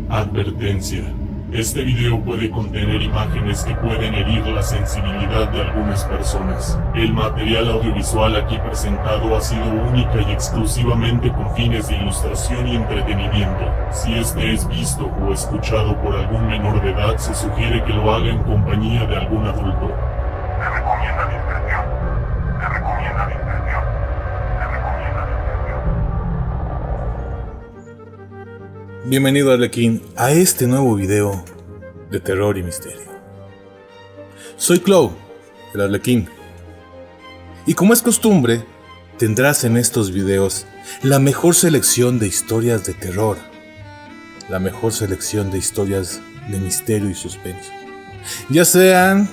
Advertencia. Este video puede contener imágenes que pueden herir la sensibilidad de algunas personas. El material audiovisual aquí presentado ha sido única y exclusivamente con fines de ilustración y entretenimiento. Si este es visto o escuchado por algún menor de edad, se sugiere que lo haga en compañía de algún adulto. Se recomienda discreción. Se recomienda discreción. Se recomienda discreción. Bienvenido, Arlequín, a este nuevo video de terror y misterio. Soy Clow, el Arlequín. Y como es costumbre, tendrás en estos videos la mejor selección de historias de terror, la mejor selección de historias de misterio y suspenso, ya sean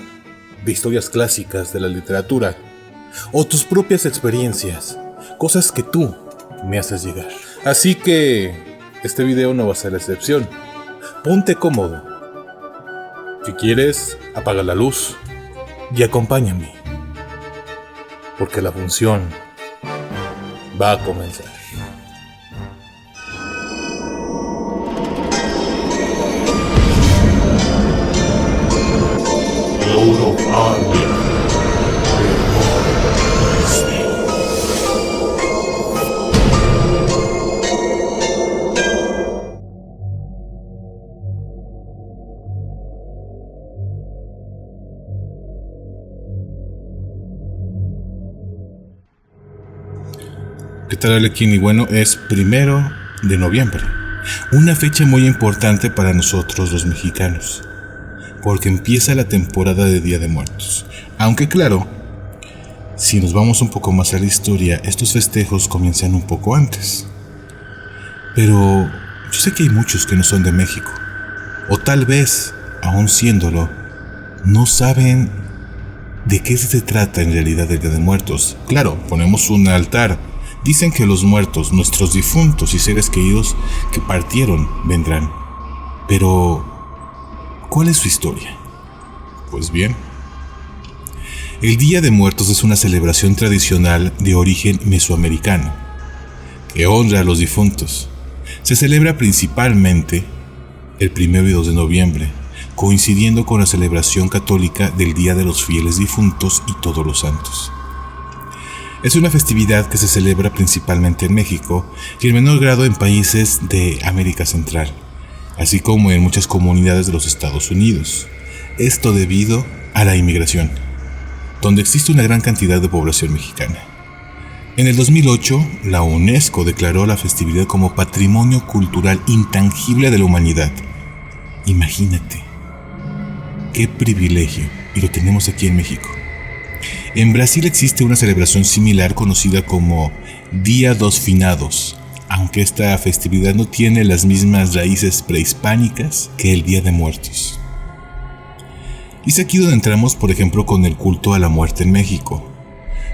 de historias clásicas de la literatura o tus propias experiencias, cosas que tú me haces llegar. Así que este video no va a ser la excepción. Ponte cómodo. Si quieres, apaga la luz y acompáñame, porque la función va a comenzar. Lord of Arden. ¿Qué tal, Arlequín? Y bueno, es 1 de noviembre, una fecha muy importante para nosotros los mexicanos, porque empieza la temporada de Día de Muertos. Aunque claro, si nos vamos un poco más a la historia, estos festejos comienzan un poco antes. Pero yo sé que hay muchos que no son de México, o tal vez, aún siéndolo, no saben de qué se trata en realidad el Día de Muertos. Claro, ponemos un altar. Dicen que los muertos, nuestros difuntos y seres queridos que partieron, vendrán. Pero, ¿cuál es su historia? Pues bien, el Día de Muertos es una celebración tradicional de origen mesoamericano, que honra a los difuntos. Se celebra principalmente el 1 y 2 de noviembre, coincidiendo con la celebración católica del Día de los Fieles Difuntos y Todos los Santos. Es una festividad que se celebra principalmente en México y en menor grado en países de América Central, así como en muchas comunidades de los Estados Unidos. Esto debido a la inmigración, donde existe una gran cantidad de población mexicana. En el 2008, la UNESCO declaró la festividad como Patrimonio Cultural Intangible de la Humanidad. Imagínate, qué privilegio, y lo tenemos aquí en México. En Brasil existe una celebración similar conocida como Día dos Finados, aunque esta festividad no tiene las mismas raíces prehispánicas que el Día de Muertos. Y es aquí donde entramos, por ejemplo, con el culto a la muerte en México.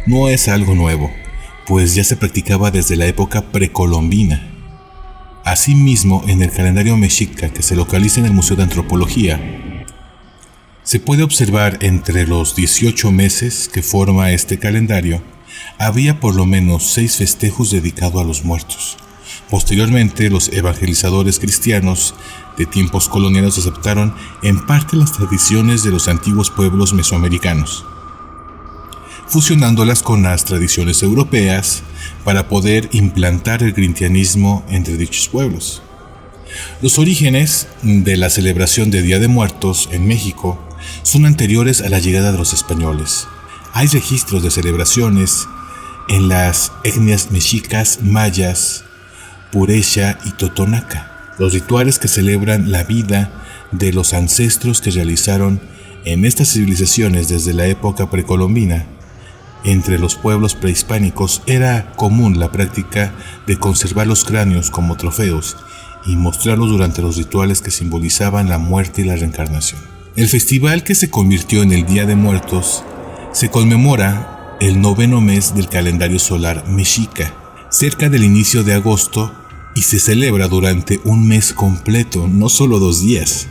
No es algo nuevo, pues ya se practicaba desde la época precolombina. Asimismo, en el calendario mexica que se localiza en el Museo de Antropología, se puede observar entre los 18 meses que forma este calendario, había por lo menos 6 festejos dedicados a los muertos. Posteriormente, los evangelizadores cristianos de tiempos coloniales aceptaron en parte las tradiciones de los antiguos pueblos mesoamericanos, fusionándolas con las tradiciones europeas para poder implantar el cristianismo entre dichos pueblos. Los orígenes de la celebración de Día de Muertos en México son anteriores a la llegada de los españoles. Hay registros de celebraciones en las etnias mexicas, mayas, purecha y totonaca. Los rituales que celebran la vida de los ancestros que realizaron en estas civilizaciones desde la época precolombina. Entre los pueblos prehispánicos era común la práctica de conservar los cráneos como trofeos y mostrarlos durante los rituales que simbolizaban la muerte y la reencarnación. El festival, que se convirtió en el Día de Muertos, se conmemora el 9º mes del calendario solar mexica, cerca del inicio de agosto, y se celebra durante un mes completo, no solo 2 días.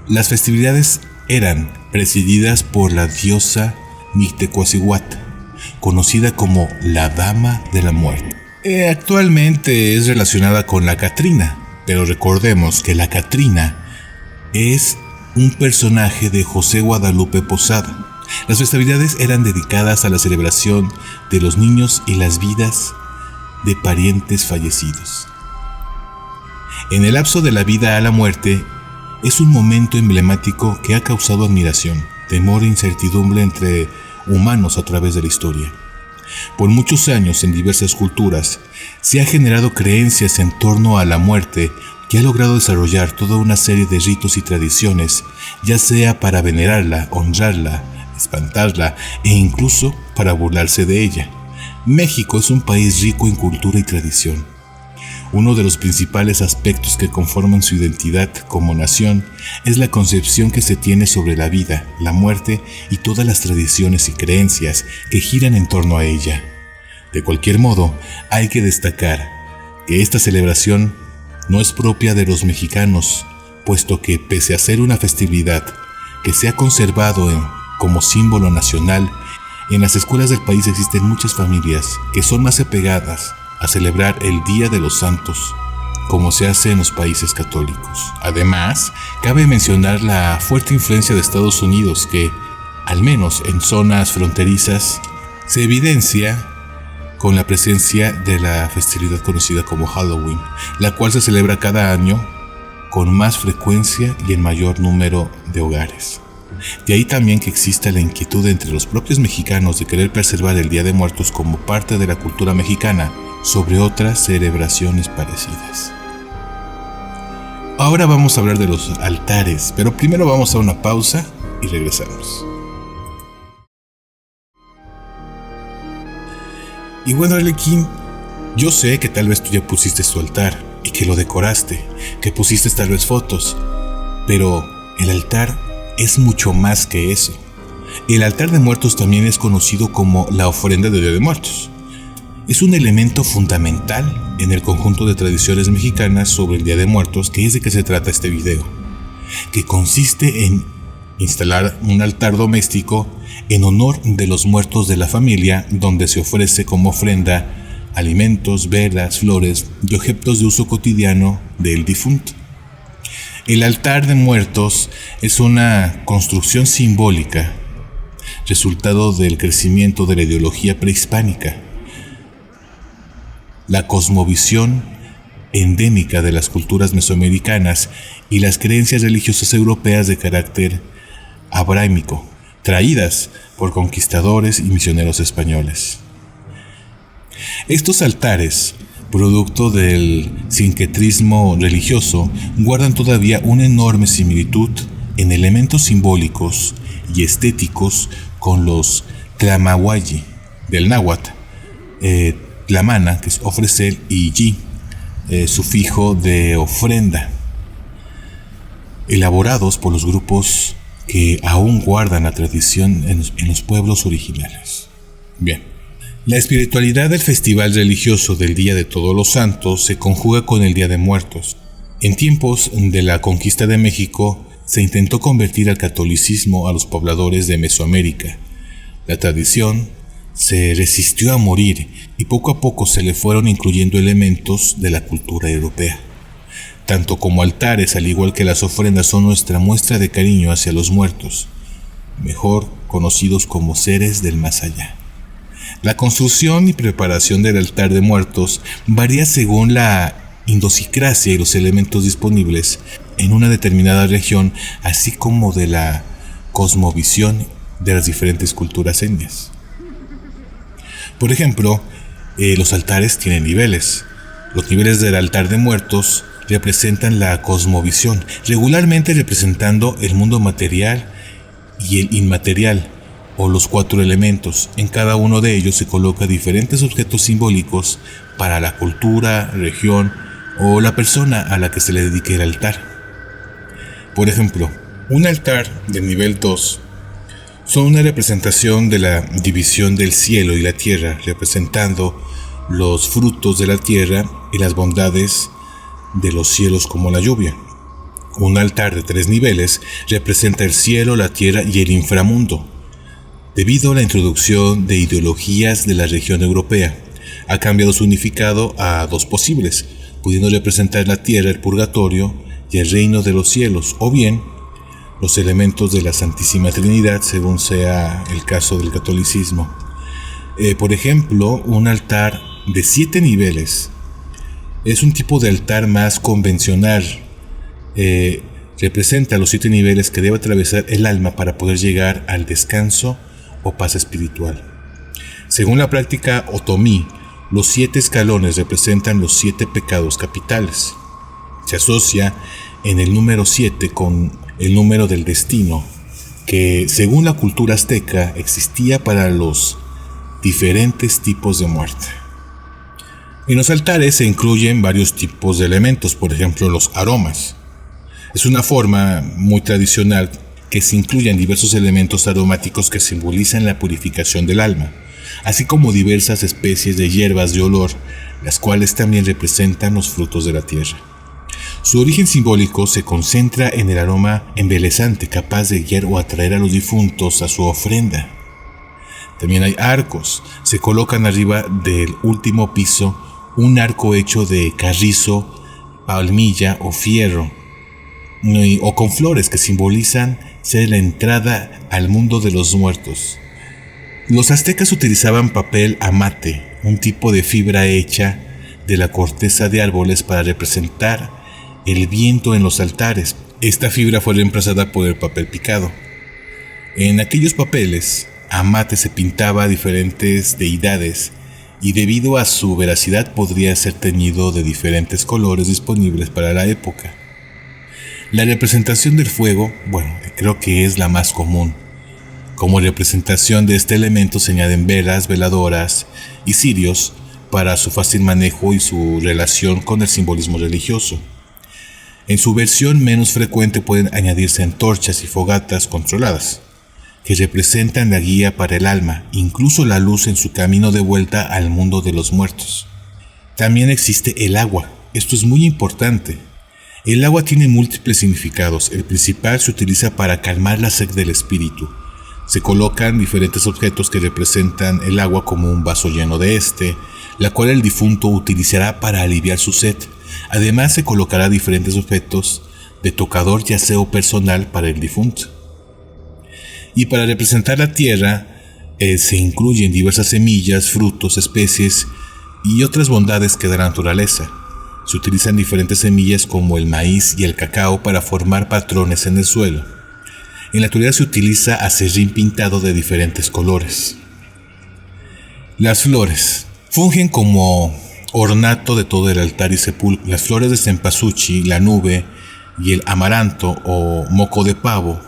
Las festividades eran presididas por la diosa Mictecuacihuat, conocida como la Dama de la Muerte. Actualmente es relacionada con la Catrina, pero recordemos que la Catrina es un personaje de José Guadalupe Posada. Las festividades eran dedicadas a la celebración de los niños y las vidas de parientes fallecidos. En el lapso de la vida a la muerte, es un momento emblemático que ha causado admiración, temor e incertidumbre entre humanos a través de la historia. Por muchos años, en diversas culturas, se ha generado creencias en torno a la muerte que ha logrado desarrollar toda una serie de ritos y tradiciones, ya sea para venerarla, honrarla, espantarla e incluso para burlarse de ella. México es un país rico en cultura y tradición. Uno de los principales aspectos que conforman su identidad como nación es la concepción que se tiene sobre la vida, la muerte y todas las tradiciones y creencias que giran en torno a ella. De cualquier modo, hay que destacar que esta celebración no es propia de los mexicanos, puesto que pese a ser una festividad que se ha conservado como símbolo nacional, en las escuelas del país existen muchas familias que son más apegadas a celebrar el Día de los Santos, como se hace en los países católicos. Además, cabe mencionar la fuerte influencia de Estados Unidos que, al menos en zonas fronterizas, se evidencia con la presencia de la festividad conocida como Halloween, la cual se celebra cada año con más frecuencia y en mayor número de hogares. De ahí también que exista la inquietud entre los propios mexicanos de querer preservar el Día de Muertos como parte de la cultura mexicana sobre otras celebraciones parecidas. Ahora vamos a hablar de los altares, pero primero vamos a una pausa y regresamos. Y bueno, Arlequín, yo sé que tal vez tú ya pusiste tu altar y que lo decoraste, que pusiste tal vez fotos, pero el altar es mucho más que eso. El altar de muertos también es conocido como la ofrenda de Día de Muertos. Es un elemento fundamental en el conjunto de tradiciones mexicanas sobre el Día de Muertos, que es de que se trata este video, que consiste en instalar un altar doméstico en honor de los muertos de la familia, donde se ofrece como ofrenda alimentos, velas, flores y objetos de uso cotidiano del difunto. El altar de muertos es una construcción simbólica, resultado del crecimiento de la ideología prehispánica, la cosmovisión endémica de las culturas mesoamericanas y las creencias religiosas europeas de carácter abrahámico, traídas por conquistadores y misioneros españoles. Estos altares, producto del sincretismo religioso, guardan todavía una enorme similitud en elementos simbólicos y estéticos con los tlamahualli del náhuatl, tlamana, que es ofrecer, y yi, sufijo de ofrenda, elaborados por los grupos que aún guardan la tradición en los pueblos originales. Bien, la espiritualidad del festival religioso del Día de Todos los Santos se conjuga con el Día de Muertos. En tiempos de la conquista de México, se intentó convertir al catolicismo a los pobladores de Mesoamérica. La tradición se resistió a morir y poco a poco se le fueron incluyendo elementos de la cultura europea. Tanto como altares, al igual que las ofrendas, son nuestra muestra de cariño hacia los muertos, mejor conocidos como seres del más allá. La construcción y preparación del altar de muertos varía según la idiosincrasia y los elementos disponibles en una determinada región, así como de la cosmovisión de las diferentes culturas etnias. Por ejemplo, los altares tienen niveles. Los niveles del altar de muertos representan la cosmovisión, regularmente representando el mundo material y el inmaterial, o los 4 elementos. En cada uno de ellos se coloca diferentes objetos simbólicos para la cultura, región o la persona a la que se le dedique el altar. Por ejemplo, un altar de nivel 2 son una representación de la división del cielo y la tierra, representando los frutos de la tierra y las bondades de los cielos como la lluvia. Un altar de 3 niveles representa el cielo, la tierra y el inframundo. Debido a la introducción de ideologías de la región europea, ha cambiado su significado a 2 posibles: pudiendo representar la tierra, el purgatorio y el reino de los cielos, o bien los elementos de la Santísima Trinidad, según sea el caso del catolicismo. Por ejemplo, un altar de 7 niveles es un tipo de altar más convencional. Representa los 7 niveles que debe atravesar el alma para poder llegar al descanso o paz espiritual. Según la práctica otomí, los 7 escalones representan los 7 pecados capitales. Se asocia en el número 7 con el número del destino, que según la cultura azteca existía para los diferentes tipos de muerte. En los altares se incluyen varios tipos de elementos, por ejemplo los aromas. Es una forma muy tradicional que se incluyen diversos elementos aromáticos que simbolizan la purificación del alma, así como diversas especies de hierbas de olor, las cuales también representan los frutos de la tierra. Su origen simbólico se concentra en el aroma embelesante capaz de guiar o atraer a los difuntos a su ofrenda. También hay arcos. Se colocan arriba del último piso un arco hecho de carrizo, palmilla o fierro, o con flores que simbolizan ser la entrada al mundo de los muertos. Los aztecas utilizaban papel amate, un tipo de fibra hecha de la corteza de árboles para representar el viento en los altares. Esta fibra fue reemplazada por el papel picado. En aquellos papeles, amate se pintaba a diferentes deidades y debido a su veracidad podría ser teñido de diferentes colores disponibles para la época. La representación del fuego, creo que es la más común. Como representación de este elemento se añaden velas, veladoras y cirios para su fácil manejo y su relación con el simbolismo religioso. En su versión menos frecuente pueden añadirse antorchas y fogatas controladas, que representan la guía para el alma, incluso la luz en su camino de vuelta al mundo de los muertos. También existe el agua. Esto es muy importante. El agua tiene múltiples significados. El principal se utiliza para calmar la sed del espíritu. Se colocan diferentes objetos que representan el agua como un vaso lleno de la cual el difunto utilizará para aliviar su sed. Además se colocará diferentes objetos de tocador y aseo personal para el difunto. Y para representar la tierra se incluyen diversas semillas, frutos, especies y otras bondades que da la naturaleza. Se utilizan diferentes semillas como el maíz y el cacao para formar patrones en el suelo. En la actualidad se utiliza acerrín pintado de diferentes colores. Las flores fungen como ornato de todo el altar y sepulcro. Las flores de cempasúchil, la nube y el amaranto o moco de pavo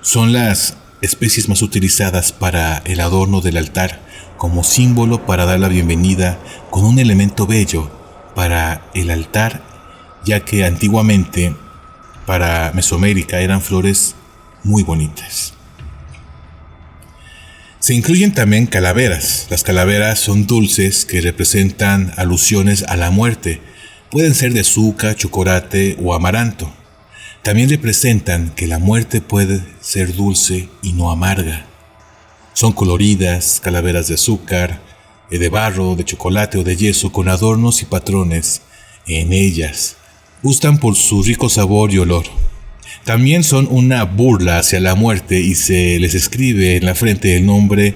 son las especies más utilizadas para el adorno del altar como símbolo para dar la bienvenida con un elemento bello para el altar, ya que antiguamente para Mesoamérica eran flores muy bonitas. Se incluyen también calaveras. Las calaveras son dulces que representan alusiones a la muerte. Pueden ser de azúcar, chocolate o amaranto. También representan que la muerte puede ser dulce y no amarga. Son coloridas, calaveras de azúcar, de barro, de chocolate o de yeso con adornos y patrones en ellas. Gustan por su rico sabor y olor. También son una burla hacia la muerte y se les escribe en la frente el nombre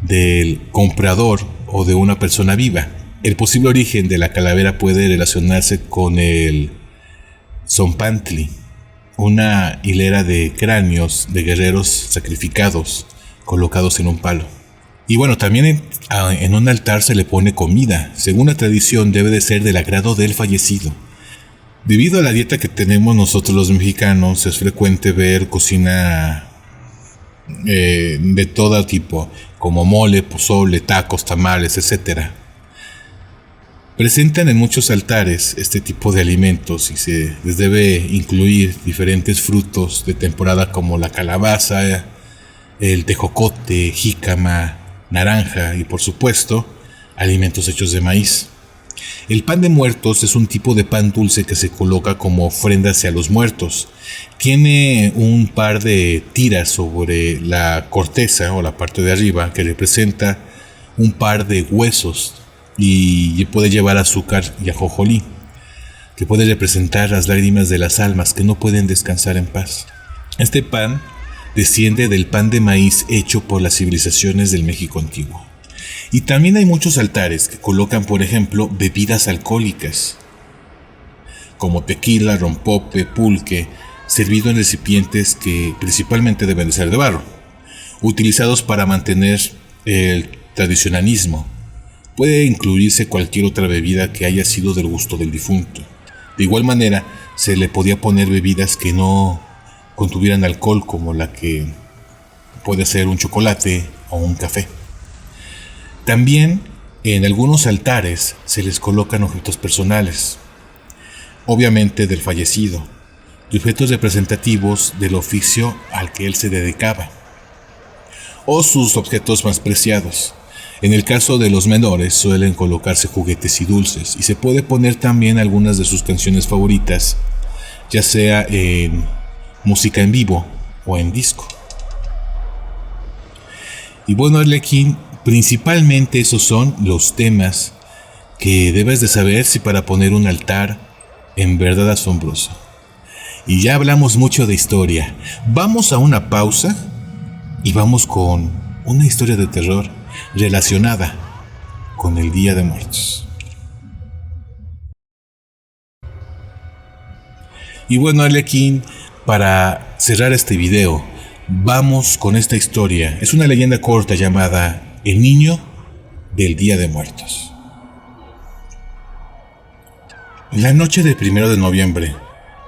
del comprador o de una persona viva. El posible origen de la calavera puede relacionarse con el Zompantli, una hilera de cráneos de guerreros sacrificados colocados en un palo. Y también en un altar se le pone comida. Según la tradición debe de ser del agrado del fallecido. Debido a la dieta que tenemos nosotros los mexicanos, es frecuente ver cocina de todo tipo, como mole, pozole, tacos, tamales, etc. Presentan en muchos altares este tipo de alimentos y se les debe incluir diferentes frutos de temporada como la calabaza, el tejocote, jícama, naranja y por supuesto alimentos hechos de maíz. El pan de muertos es un tipo de pan dulce que se coloca como ofrenda hacia los muertos. Tiene un par de tiras sobre la corteza o la parte de arriba que representa un par de huesos y puede llevar azúcar y ajonjolí, que puede representar las lágrimas de las almas que no pueden descansar en paz. Este pan desciende del pan de maíz hecho por las civilizaciones del México antiguo. Y también hay muchos altares que colocan, por ejemplo, bebidas alcohólicas, como tequila, rompope, pulque, servido en recipientes que principalmente deben de ser de barro, utilizados para mantener el tradicionalismo. Puede incluirse cualquier otra bebida que haya sido del gusto del difunto. De igual manera, se le podía poner bebidas que no contuvieran alcohol, como la que puede ser un chocolate o un café. También en algunos altares se les colocan objetos personales, obviamente del fallecido, y objetos representativos del oficio al que él se dedicaba, o sus objetos más preciados. En el caso de los menores suelen colocarse juguetes y dulces, y se puede poner también algunas de sus canciones favoritas, ya sea en música en vivo o en disco. Y bueno, Arlequín, principalmente esos son los temas que debes de saber si para poner un altar en verdad asombroso. Y ya hablamos mucho de historia. Vamos a una pausa y vamos con una historia de terror relacionada con el Día de Muertos. Y bueno, Arlequín, para cerrar este video, vamos con esta historia. Es una leyenda corta llamada El Niño del Día de Muertos. La noche del 1 de noviembre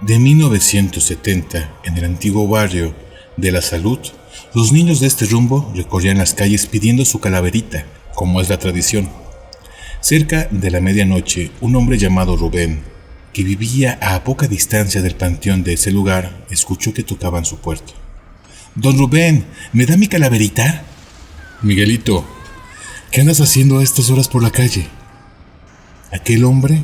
de 1970, en el antiguo barrio de La Salud, los niños de este rumbo recorrían las calles pidiendo su calaverita, como es la tradición. Cerca de la medianoche, un hombre llamado Rubén, que vivía a poca distancia del panteón de ese lugar, escuchó que tocaban su puerta. «Don Rubén, ¿me da mi calaverita?» «Miguelito, ¿qué andas haciendo a estas horas por la calle?» Aquel hombre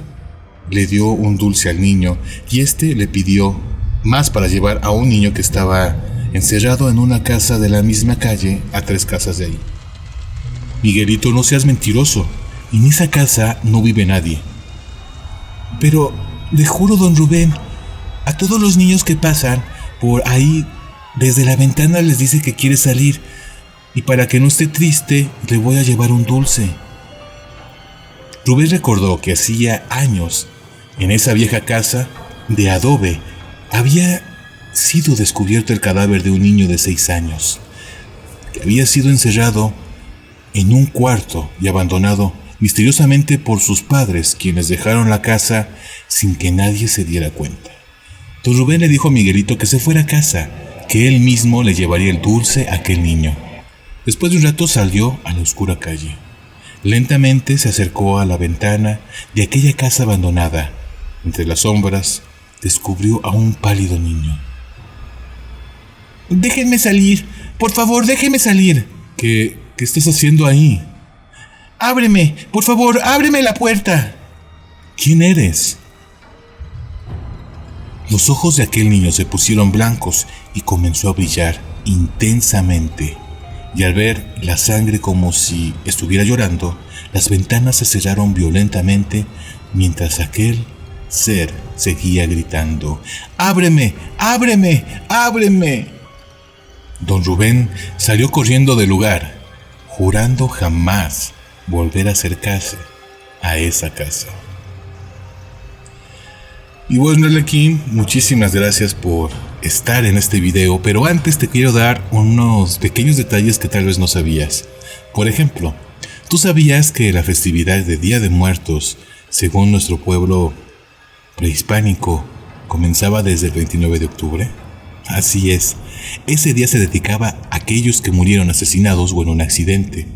le dio un dulce al niño y este le pidió más para llevar a un niño que estaba encerrado en una casa de la misma calle a 3 casas de ahí. «Miguelito, no seas mentiroso, en esa casa no vive nadie». «Pero le juro, don Rubén, a todos los niños que pasan por ahí, desde la ventana les dice que quiere salir, y para que no esté triste, le voy a llevar un dulce». Rubén recordó que hacía años, en esa vieja casa de adobe, había sido descubierto el cadáver de un niño de 6 años, que había sido encerrado en un cuarto y abandonado misteriosamente por sus padres, quienes dejaron la casa sin que nadie se diera cuenta. Don Rubén le dijo a Miguelito que se fuera a casa, que él mismo le llevaría el dulce a aquel niño. Después de un rato salió a la oscura calle. Lentamente se acercó a la ventana de aquella casa abandonada. Entre las sombras descubrió a un pálido niño. «Déjenme salir, por favor, déjenme salir». ¿Qué estás haciendo ahí?» «Ábreme, por favor, ábreme la puerta». «¿Quién eres?» Los ojos de aquel niño se pusieron blancos y comenzó a brillar intensamente. Y al ver la sangre como si estuviera llorando, las ventanas se cerraron violentamente mientras aquel ser seguía gritando: «¡Ábreme, ábreme, ábreme!». Don Rubén salió corriendo del lugar, jurando jamás volver a acercarse a esa casa. Y bueno, Arlequín, muchísimas gracias por estar en este video, pero antes te quiero dar unos pequeños detalles que tal vez no sabías. Por ejemplo, ¿tú sabías que la festividad de Día de Muertos, según nuestro pueblo prehispánico, comenzaba desde el 29 de octubre? Así es, ese día se dedicaba a aquellos que murieron asesinados o en un accidente.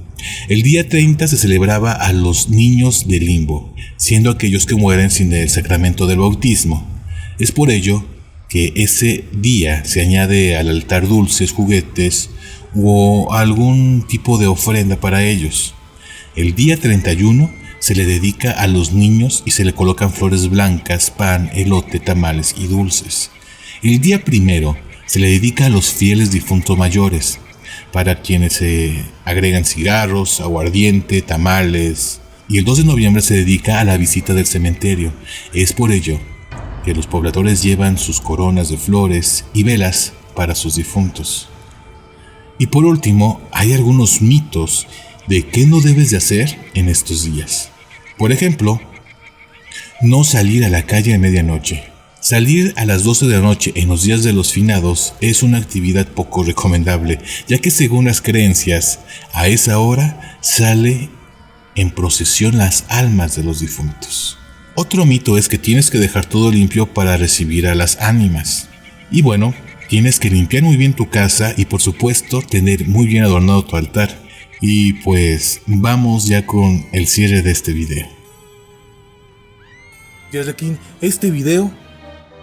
El día 30 se celebraba a los niños del limbo, siendo aquellos que mueren sin el sacramento del bautismo. Es por ello que ese día se añade al altar dulces, juguetes o algún tipo de ofrenda para ellos. El día 31 se le dedica a los niños y se le colocan flores blancas, pan, elote, tamales y dulces. El día 1 se le dedica a los fieles difuntos mayores, para quienes se agregan cigarros, aguardiente, tamales, y el 2 de noviembre se dedica a la visita del cementerio. Es por ello que los pobladores llevan sus coronas de flores y velas para sus difuntos. Y por último, hay algunos mitos de qué no debes de hacer en estos días. Por ejemplo, no salir a la calle a medianoche. Salir a las 12 de la noche en los días de los finados es una actividad poco recomendable, ya que según las creencias, a esa hora sale en procesión las almas de los difuntos. Otro mito es que tienes que dejar todo limpio para recibir a las ánimas. Y bueno, tienes que limpiar muy bien tu casa y por supuesto tener muy bien adornado tu altar. Y pues vamos ya con el cierre de este video. Arlequín, este video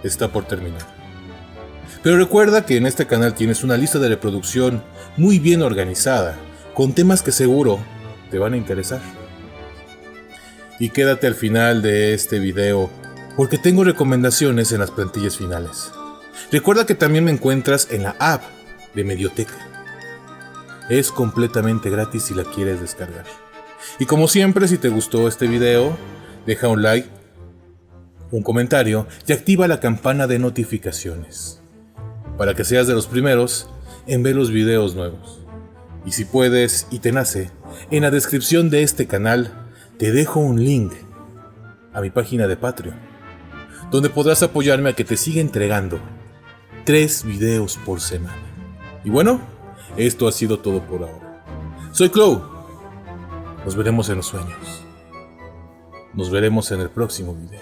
está por terminar. Pero recuerda que en este canal tienes una lista de reproducción muy bien organizada, con temas que seguro te van a interesar. Y quédate al final de este video, porque tengo recomendaciones en las plantillas finales. Recuerda que también me encuentras en la app de Medioteca. Es completamente gratis si la quieres descargar. Y como siempre, si te gustó este video, deja un like, un comentario y activa la campana de notificaciones para que seas de los primeros en ver los videos nuevos. Y si puedes y te nace, en la descripción de este canal te dejo un link a mi página de Patreon, donde podrás apoyarme a que te siga entregando 3 videos por semana. Y bueno, esto ha sido todo por ahora. Soy Clow. Nos veremos en los sueños. Nos veremos en el próximo video.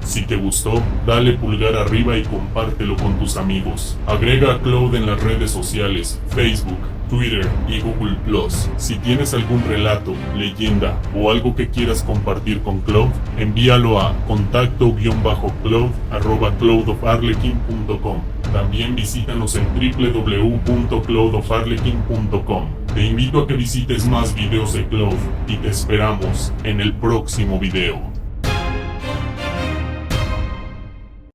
Si te gustó, dale pulgar arriba y compártelo con tus amigos. Agrega a Cloud en las redes sociales, Facebook, Twitter y Google+. Si tienes algún relato, leyenda o algo que quieras compartir con Cloud, envíalo a contacto-cloud@cloudofarlequin.com. También visítanos en www.cloudofarlequin.com. Te invito a que visites más videos de Cloud y te esperamos en el próximo video.